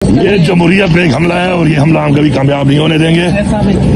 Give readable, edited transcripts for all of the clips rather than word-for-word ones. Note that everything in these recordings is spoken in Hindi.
ये जमहूरियत पे एक हमला है और ये हमला हम कभी कामयाब नहीं होने देंगे।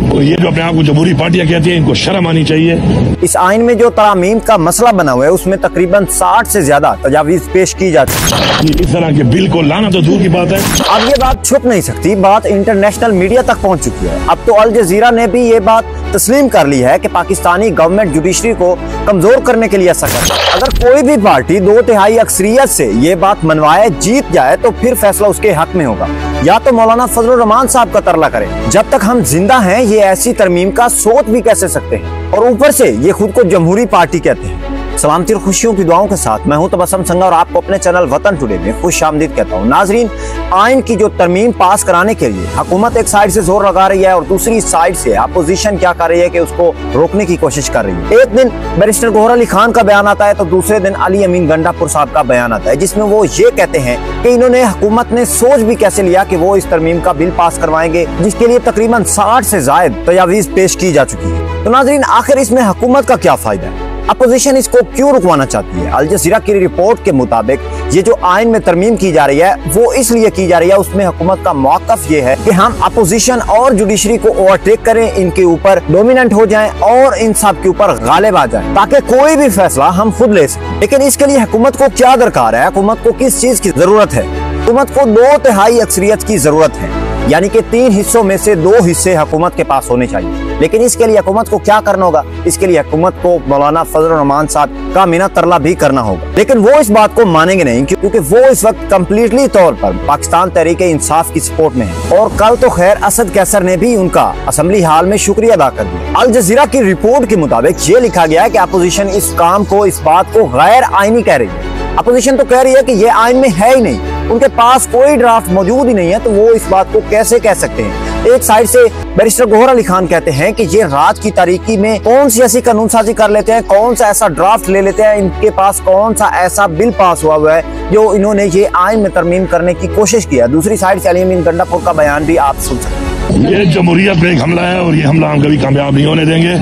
और ये जो अपने आप को जमहूरी पार्टियां कहती हैं, इनको शर्म आनी चाहिए। इस आइन में जो तरामीम का मसला बना हुआ है उसमें तकरीबन 60 से ज्यादा तजावीज पेश की जाती है। इस तरह के बिल को लाना तो दूर की बात है। अब ये बात छुप नहीं सकती, बात इंटरनेशनल मीडिया तक पहुंच चुकी है। अब तो अल जजीरा ने भी ये बात तस्लीम कर ली है कि पाकिस्तानी गवर्नमेंट जुडिशरी को कमजोर करने के लिए ऐसा कर। अगर कोई भी पार्टी 2/3 अक्सरियत से ये बात मनवाए जीत जाए तो फिर फैसला उसके हक में होगा, या तो मौलाना फजलुर रहमान साहब का तरला करें। जब तक हम जिंदा हैं ये ऐसी तरमीम का सोच भी कैसे सकते हैं, और ऊपर से ये खुद को जमहूरी पार्टी कहते हैं। सलामती और खुशियों की दुआओं के साथ मैं हूं तबस्सुम संगा और आपको अपने चैनल वतन टुडे में खुश आमदीद कहता हूं। नाजरीन, आइन की जो तरमीम पास कराने के लिए हुकूमत एक साइड से जोर लगा रही है और दूसरी साइड से अपोजिशन क्या कर रही है कि उसको रोकने की कोशिश कर रही है। एक दिन बैरिस्टर गौहर अली खान का बयान आता है तो दूसरे दिन अली अमीन गंडापुर साहब का बयान आता है, जिसमें वो ये कहते हैं कि इन्होंने हुकूमत ने सोच भी कैसे लिया कि वो इस तरमीम का बिल पास करवाएंगे, जिसके लिए तकरीबन 60 से ज्यादा तजावीज पेश की जा चुकी है। तो नाजरीन, आखिर इसमें हुकूमत का क्या फायदा है? अपोजिशन इसको क्यों रुकवाना चाहती है? अल जजीरा की रिपोर्ट के मुताबिक ये जो आइन में तरमीम की जा रही है वो इसलिए की जा रही है, उसमें हुकूमत का मौक़िफ़ ये है कि हम अपोजिशन और जुडिशरी को ओवरटेक करें, इनके ऊपर डोमिनेंट हो जाएं और इन सब के ऊपर गालिब आ जाएं, ताकि कोई भी फैसला हम खुद ले सकें। लेकिन इसके लिए हुकूमत को क्या दरकार है? हुकूमत को किस चीज की जरूरत है? हुकूमत को 2/3 अक्सरियत की जरूरत है, यानी कि 3 हिस्सों में से 2 हिस्से हुकूमत के पास होने चाहिए। लेकिन इसके लिए हुकूमत को क्या करना होगा? इसके लिए हुकूमत को मौलाना फजलुर रहमान साहब का मीना तरला भी करना होगा। लेकिन वो इस बात को मानेंगे नहीं, क्योंकि वो इस वक्त कम्प्लीटली तौर पर पाकिस्तान तहरीके इंसाफ की सपोर्ट में है। और कल तो खैर असद कैसर ने भी उनका असेंबली हाल में शुक्रिया अदा कर दिया। अल जजीरा की रिपोर्ट के मुताबिक ये लिखा गया है कि अपोजिशन इस काम को, इस बात को गैर आईनी कह रही है। अपोजिशन तो कह रही है कि ये आइन में है ही नहीं, उनके पास कोई ड्राफ्ट मौजूद ही नहीं है, तो वो इस बात को कैसे कह सकते हैं? एक साइड से बैरिस्टर गौहर अली खान कहते हैं कि ये रात की तारीकी में कौन सी ऐसी कानून साजी कर लेते हैं, कौन सा ऐसा ड्राफ्ट ले लेते हैं, इनके पास कौन सा ऐसा बिल पास हुआ है जो इन्होंने ये आइन में तरमीम करने की कोशिश किया। दूसरी साइड से अली अमीन गंडापुर का बयान भी आप सुन सकते हैं। ये जमहूरियत पे एक हमला है और ये हमला हम कभी कामयाब नहीं होने देंगे।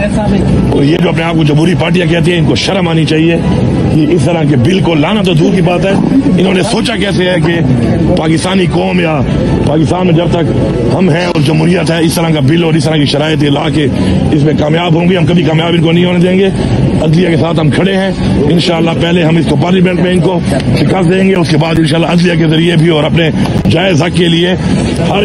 और ये जो अपने आप को जमहूरी पार्टियां कहती हैं, इनको शर्म आनी चाहिए कि इस तरह के बिल को लाना तो दूर की बात है। इन्होंने सोचा कैसे है कि पाकिस्तानी कौम या पाकिस्तान में जब तक हम हैं और जमहूरियत है, इस तरह का बिल और इस तरह की शराइत ला के इसमें कामयाब होंगे। हम कभी कामयाब इनको नहीं होने देंगे। अदलिया के साथ हम खड़े हैं। इंशाअल्लाह पहले हम इसको पार्लियामेंट में इनको शिकस्त देंगे, उसके बाद इंशाअल्लाह अदलिया के जरिए भी और अपने जायज हक के लिए।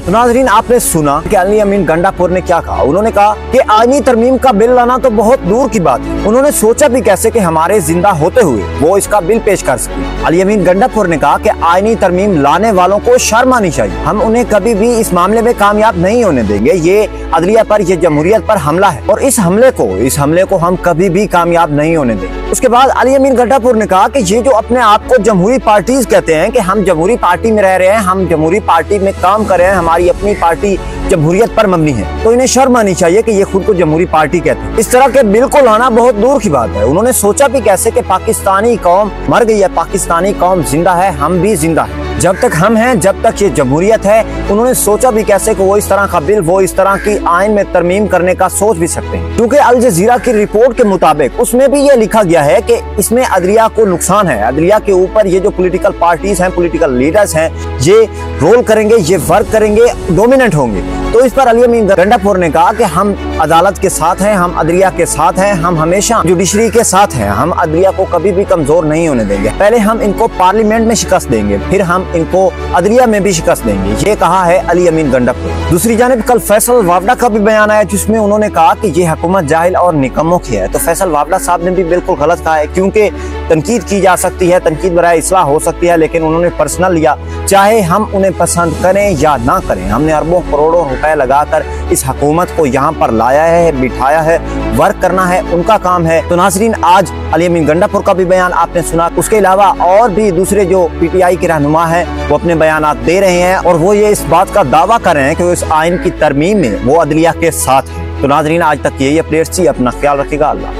नाज़रीन, आपने सुना कि अली अमीन गंडापुर ने क्या कहा। उन्होंने कहा कि आईनी तरमीम का बिल लाना तो बहुत दूर की बात है। उन्होंने सोचा भी कैसे कि हमारे जिंदा होते हुए वो इसका बिल पेश कर सके। अली अमीन गंडापुर ने कहा कि आईनी तरमीम लाने वालों को शर्म आनी चाहिए, हम उन्हें कभी भी इस मामले में कामयाब नहीं होने देंगे। ये अदलिया पर, ये जमहूरियत पर हमला है और इस हमले को हम कभी भी कामयाब नहीं होने देंगे। उसके बाद अली अमीन गंडापुर ने कहा कि ये जो अपने आप को जमहूरी पार्टीज कहते हैं कि हम जमहूरी पार्टी में रह रहे हैं, हम जमहूरी पार्टी में काम कर रहे हैं, हमारी अपनी पार्टी जमहूरियत पर मबनी है, तो इन्हें शर्म आनी चाहिए कि ये खुद को जमहूरी पार्टी कहते हैं। इस तरह के बिल को लाना बहुत दूर की बात है। उन्होंने सोचा भी कैसे कि पाकिस्तानी कौम मर गई है, पाकिस्तानी कौम जिंदा है, हम भी जिंदा है। जब तक हम हैं, जब तक ये जमहूरियत है। उन्होंने सोचा भी कैसे कि वो इस तरह का बिल, वो इस तरह की आइन में तरमीम करने का सोच भी सकते हैं, क्योंकि अल जजीरा की रिपोर्ट के मुताबिक उसमें भी ये लिखा गया है कि इसमें अदलिया को नुकसान है। अदलिया के ऊपर ये जो पॉलिटिकल पार्टीज हैं, पॉलिटिकल लीडर्स हैं, ये रोल करेंगे, ये वर्क करेंगे, डोमिनेंट होंगे। तो इस पर अली अमीन गंडापुर ने कहा कि हम अदालत के साथ हैं, हम अदलिया के साथ हैं, हम हमेशा जुडिशरी के साथ हैं, हम अदलिया को कभी भी कमजोर नहीं होने देंगे। पहले हम इनको पार्लियामेंट में शिकस्त देंगे, फिर हम इनको अदलिया में भी शिकस्त देंगे, ये कहा है अली अमीन गंडापुर। दूसरी जानिब कल फैसल वावड़ा का भी बयान आया, जिसमें उन्होंने कहा कि ये हुकूमत जाहिल और निकम्मों की है। तो फैसल वावड़ा साहब ने भी बिल्कुल गलत कहा है, क्योंकि तनकीद की जा सकती है, तनकीद बराए इस्लाह हो सकती है, लेकिन उन्होंने पर्सनल लिया। चाहे हम उन्हें पसंद करें या ना करें, हमने अरबों करोड़ों रुपए लगाकर इस हुकूमत को यहाँ पर लाया है, बिठाया है, वर्क करना है, उनका काम है। तो नाजरीन, आज अली अमीन गंडापुर का भी बयान आपने सुना। उसके अलावा और भी दूसरे जो PTI के रहनुमा हैं वो अपने बयानात दे रहे हैं और वो ये इस बात का दावा कर रहे हैं कि वो इस आइन की तरमीम में वो अदलिया के साथ है। तो नाजरीन, आज तक यही अपडेट्स थी। अपना ख्याल रखिएगा। अल्लाह।